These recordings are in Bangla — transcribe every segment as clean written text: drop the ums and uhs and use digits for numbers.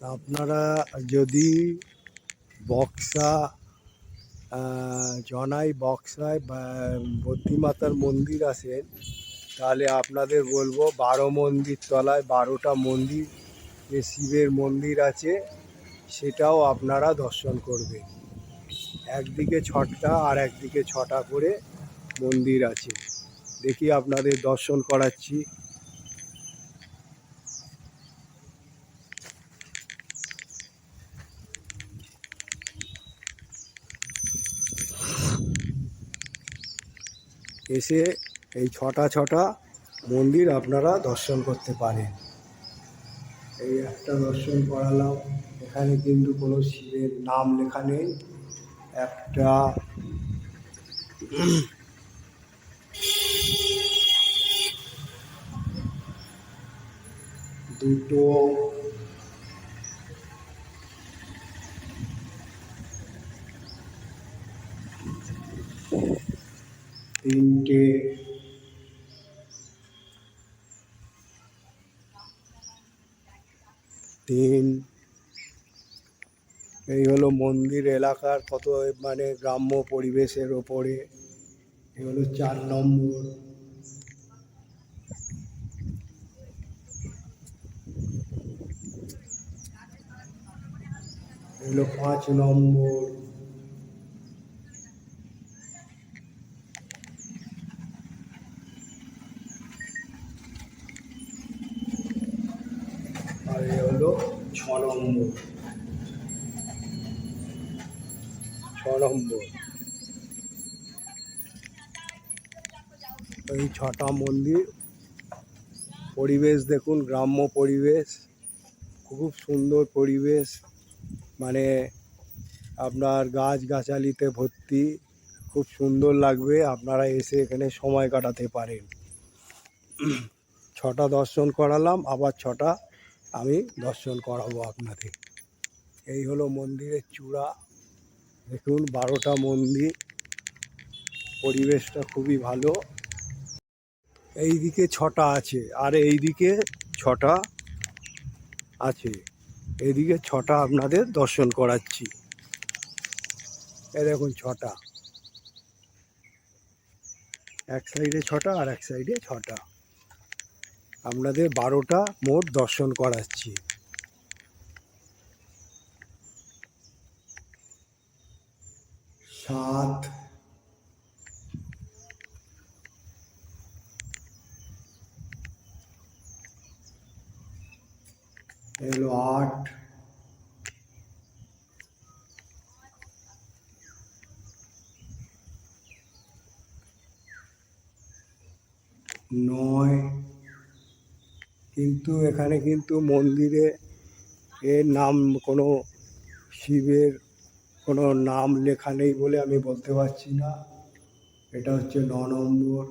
আপনারা যদি বক্সা জনাই বক্সায় বদ্রীমাতার মন্দির আসেন, তাহলে আপনাদের বলবো 12 মন্দির তলায় 12টা মন্দির যে শিবের মন্দির আছে সেটাও আপনারা দর্শন করবেন। একদিকে 6টা আর একদিকে 6টা করে মন্দির আছে। দেখি আপনাদের দর্শন করাচ্ছি। এসে এই 6টা মন্দির আপনারা দর্শন করতে পারেন। এই একটা দর্শন করালাম, এখানে কিন্তু কোনো শিবের নাম লেখা নেই। একটা দুটো তিনটে তিন এই হলো মন্দির এলাকার কত মানে গ্রাম্য পরিবেশের ওপরে। এই হলো 4 নম্বর। এই হলো 5 নম্বর। আর এই হলো 6 নম্বর। 6 নম্বর। এই 6টা মন্দির পরিবেশ দেখুন, গ্রাম্য পরিবেশ, খুব সুন্দর পরিবেশ। মানে আপনার গাছগাছালিতে ভর্তি, খুব সুন্দর লাগবে। আপনারা এসে এখানে সময় কাটাতে পারেন। 6টা দর্শন করালাম, আবার 6টা আমি দর্শন করাবো আপনাদের। এই হলো মন্দিরের চূড়া, দেখুন 12টা মন্দির, পরিবেশটা খুবই ভালো। এই দিকে 6টা আছে আর এই দিকে 6টা আছে। এইদিকে 6টা আপনাদের দর্শন করাচ্ছি। এই দেখুন 6টা, এক সাইডে 6টা আর এক সাইডে 6টা। আপনাদের 12টা মোট দর্শন করাচ্ছি। 7, এলো 8, 9। কিন্তু এখানে কিন্তু মন্দিরে এর নাম কোনো শিবের কোনো নাম লেখা নেই বলে আমি বলতে পারছি না। এটা হচ্ছে 9 নম্বর।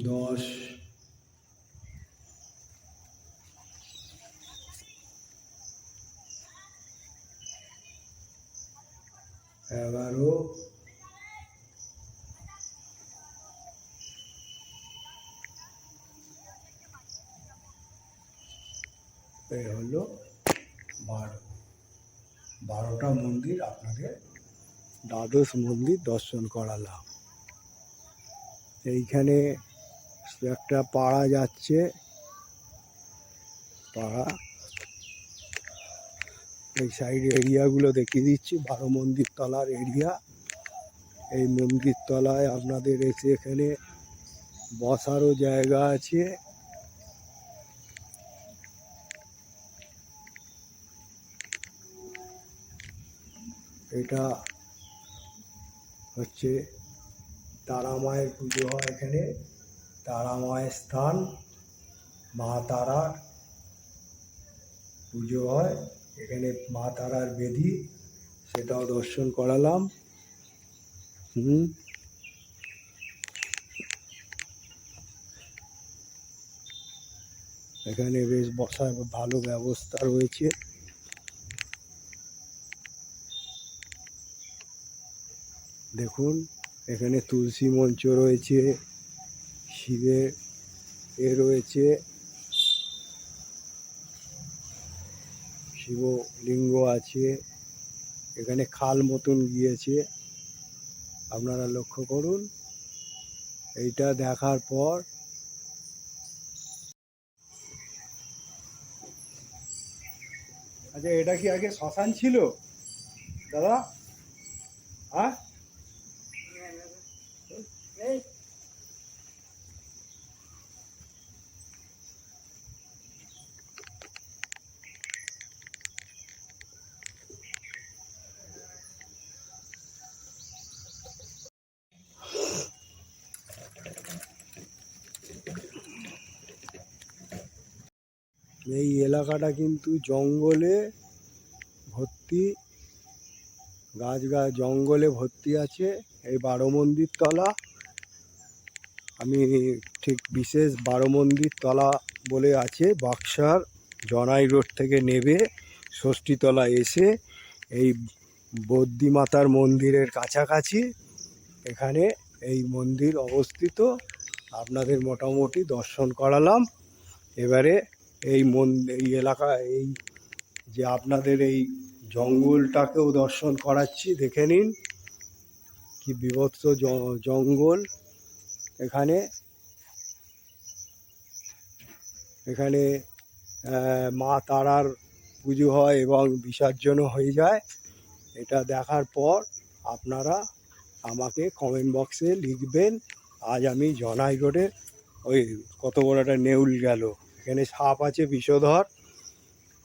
10, 11, এই হলো 12। 12টা মন্দির আপনাদের দ্বাদশ মন্দির দর্শন করালাম। এইখানে একটা পাড়া যাচ্ছে, পাড়া এই সাইড এরিয়াগুলো দেখিয়ে দিচ্ছি। 12 মন্দির তলার এরিয়া। এই মন্দির তলায় আপনাদের এসে এখানে বসারও জায়গা আছে। এটা হচ্ছে তারা মায়ের পুজো হয় এখানে। তারা মায়ের স্থান, মা তারার পুজো হয় এখানে। মা তারার বেদি, সেটাও দর্শন করালাম। এখানে বেশ বসার ভালো ব্যবস্থা রয়েছে। দেখুন এখানে তুলসী মঞ্চ রয়েছে, শিবের রয়েছে, শিবলিঙ্গ আছে, এখানে খাল মতন গিয়েছে, আপনারা লক্ষ্য করুন। এইটা দেখার পর আচ্ছা, এটা কি আগে শ্মশান ছিল দাদা? হ্যাঁ, এই এলাকাটা কিন্তু জঙ্গলে ভর্তি, গাছ জঙ্গলে ভর্তি আছে। এই 12 মন্দির তলা, আমি ঠিক বিশেষ 12 মন্দির তলা বলে আছে, বাক্সার জনাই রোড থেকে নেবে ষষ্ঠীতলা এসে এই বদ্যি মাতার মন্দিরের কাছাকাছি এখানে এই মন্দির অবস্থিত। আপনাদের মোটামুটি দর্শন করালাম। এবারে এই এলাকা, এই যে আপনাদের এই জঙ্গলটাকেও দর্শন করাচ্ছি, দেখে নিন কি বীভৎস জঙ্গল। এখানে এখানে মা তারার পুজো হয় এবং বিসর্জনও হয়ে যায়। এটা দেখার পর আপনারা আমাকে কমেন্ট বক্সে লিখবেন। আজ আমি জনাই রোডে, ওই কত বড় একটা নেউল গেল, এখানে সাপ আছে বিষধর।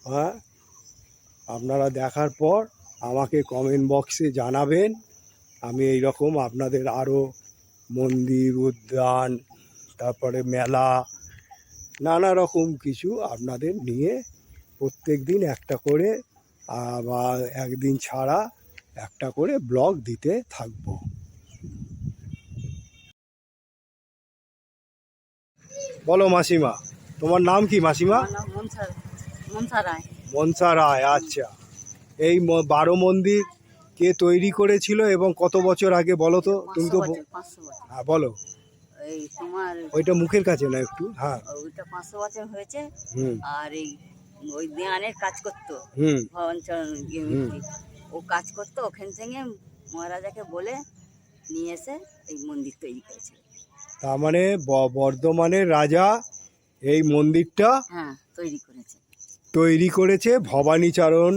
হ্যাঁ, আপনারা দেখার পর আমাকে কমেন্ট বক্সে জানাবেন। আমি এই রকম আপনাদের আরও মন্দির, উদ্যান, তারপরে মেলা, নানা রকম কিছু আপনাদের নিয়ে প্রত্যেক দিন একটা করে বা একদিন ছাড়া একটা করে ব্লগ দিতে থাকবো। বলো মাসিমা, তোমার নাম কি মাসিমা? মনসা রায়। আচ্ছা, এই 12 মন্দির কে তৈরি করেছিল এবং কত বছর আগে বলো তো? তুমি তো হ্যাঁ বলো। এই তোমার ওইটা মুখের কাছে না একটু। হ্যাঁ, ওইটা 500 বছর হয়েছে। আর এই ওই দেওয়ানের কাজ করতো ভবানীচরণ ও কাজ করতো, ওখান থেকে মহারাজাকে বলে নিয়ে এসে এই মন্দির তৈরি করেছে। তার মানে বর্ধমানের রাজা এই মন্দিরটা তৈরি করেছে ভবানীচরণ,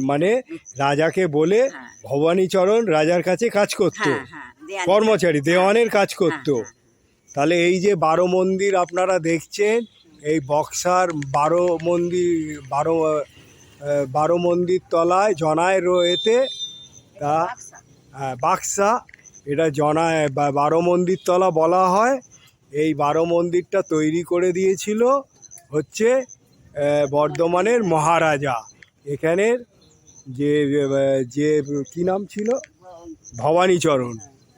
মানে রাজাকে বলে ভবানীচরণ রাজার কাছে কাজ করতো, কর্মচারী দেওয়ানের কাজ করতো। তাহলে এই যে 12 মন্দির আপনারা দেখছেন, এই বক্সার 12 মন্দির তলায় জনায় রয়েতে তা বাক্সা, এটা জনায় 12 মন্দির তলা বলা হয়। এই 12 মন্দিরটা তৈরি করে দিয়েছিল হচ্ছে বর্ধমানের মহারাজা। এখানের যে যে কী নাম ছিল,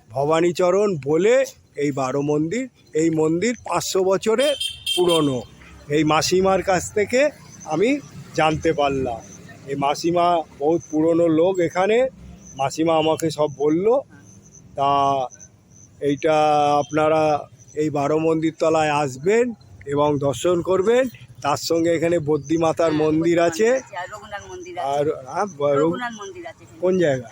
ভবানীচরণ বলে এই 12 মন্দির, এই মন্দির 500 বছরের পুরনো। এই মাসিমার কাছ থেকে আমি জানতে পারলাম। এই মাসিমা বহুত পুরনো লোক এখানে, মাসিমা আমাকে সব বলল। তা এইটা আপনারা এই 12 মন্দির তলায় আসবেন এবং দর্শন করবেন। তার সঙ্গে এখানে বদ্যি মাতার মন্দির আছে, আর কোন জায়গা?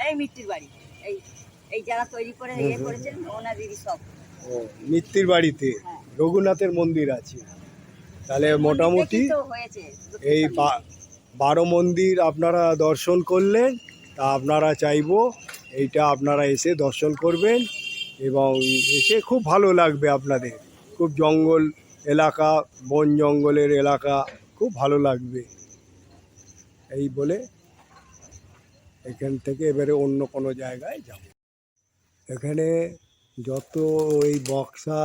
এই যারা তৈরি করে ইয়ে করেছেন ওনাদেরই সব। ও, মিত্তির বাড়িতে রঘুনাথের মন্দির আছে। তাহলে মোটামুটি এই 12 মন্দির আপনারা দর্শন করলেন। তা আপনারা চাইবো এইটা আপনারা এসে দর্শন করবেন এবং এসে খুব ভালো লাগবে আপনাদের। খুব জঙ্গল এলাকা, বন জঙ্গলের এলাকা, খুব ভালো লাগবে। এই বলে এখান থেকে এবারে অন্য কোনো জায়গায় যাব। এখানে যত এই বক্সা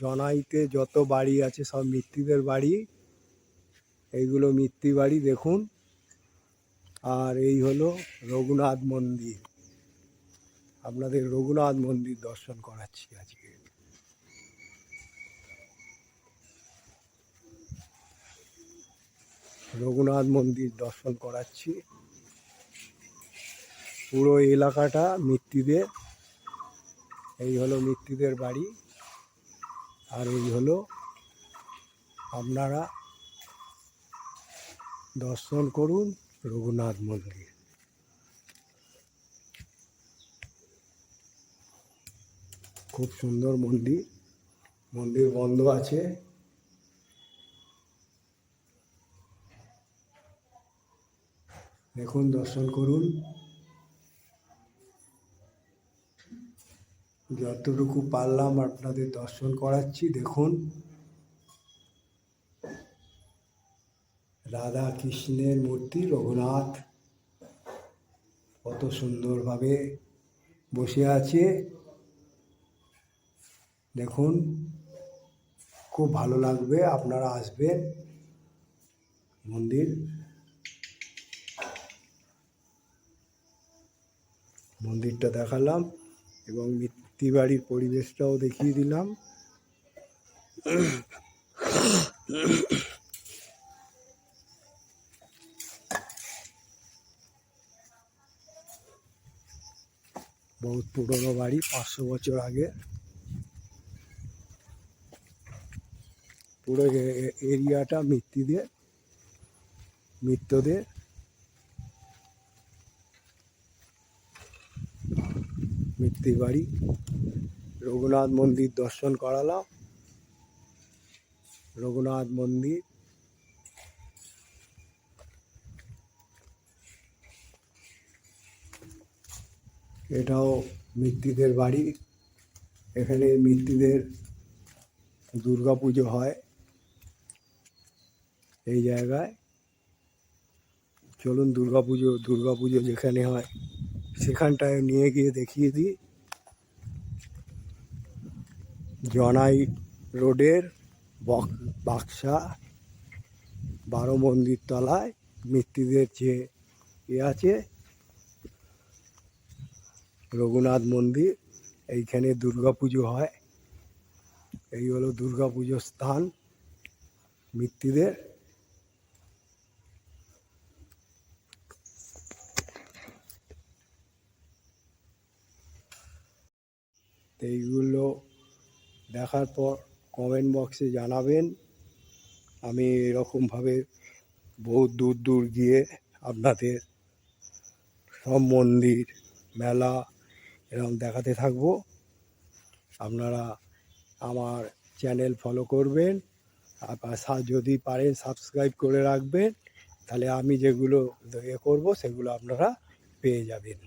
জনাইতে যত বাড়ি আছে সব মিত্তিদের বাড়ি, এইগুলো মিত্তি বাড়ি দেখুন। আর এই হলো রঘুনাথ মন্দির, আপনাদের রঘুনাথ মন্দির দর্শন করাচ্ছি আজকে। রঘুনাথ মন্দির দর্শন করাচ্ছি। পুরো এলাকাটা মিত্তিদের। এই হলো মৃত্যুদের বাড়ি, আর এই হলো আপনারা দর্শন করুন রঘুনাথ মন্দির। খুব সুন্দর মন্দির, মন্দির বন্ধ আছে। দেখুন, দর্শন করুন। যতটুকু পারলাম আপনাদের দর্শন করাচ্ছি। দেখুন, রাধা কৃষ্ণের মূর্তি রঘুনাথ কত সুন্দরভাবে বসে আছে। দেখুন, খুব ভালো লাগবে, আপনারা আসবেন মন্দিরটা দেখালাম এবং মৃত্যু বাড়ির পরিবেশটাও দেখিয়ে দিলাম। বহুত পুরনো বাড়ি, 500 বছর আগে। পুরো এরিয়াটা মৃত্যুদের মৃত্যু বাড়ি। রঘুনাথ মন্দির দর্শন করালাম। রঘুনাথ মন্দির, এটাও মৃত্যুদের বাড়ি। এখানে মৃত্যুদের দুর্গা পুজো হয় এই জায়গায়। চলুন দুর্গা পুজো যেখানে হয় সেখানটায় নিয়ে গিয়ে দেখিয়ে দিই। জনাই রোডের বাক্সা 12 মন্দির তলায় মৃত্যুদের যে আছে রঘুনাথ মন্দির, এইখানে দুর্গা পুজো হয়। এই হলো দুর্গা পুজোর স্থান মৃত্যুদের। এইগুলো দেখার পর কমেন্ট বক্সে জানাবেন। আমি এরকমভাবে বহুত দূর দূর গিয়ে আপনাদের সব মন্দির, মেলা এরকম দেখাতে থাকবো। আপনারা আমার চ্যানেল ফলো করবেন, যদি পারেন সাবস্ক্রাইব করে রাখবেন, তাহলে আমি যেগুলো করব সেগুলো আপনারা পেয়ে যাবেন।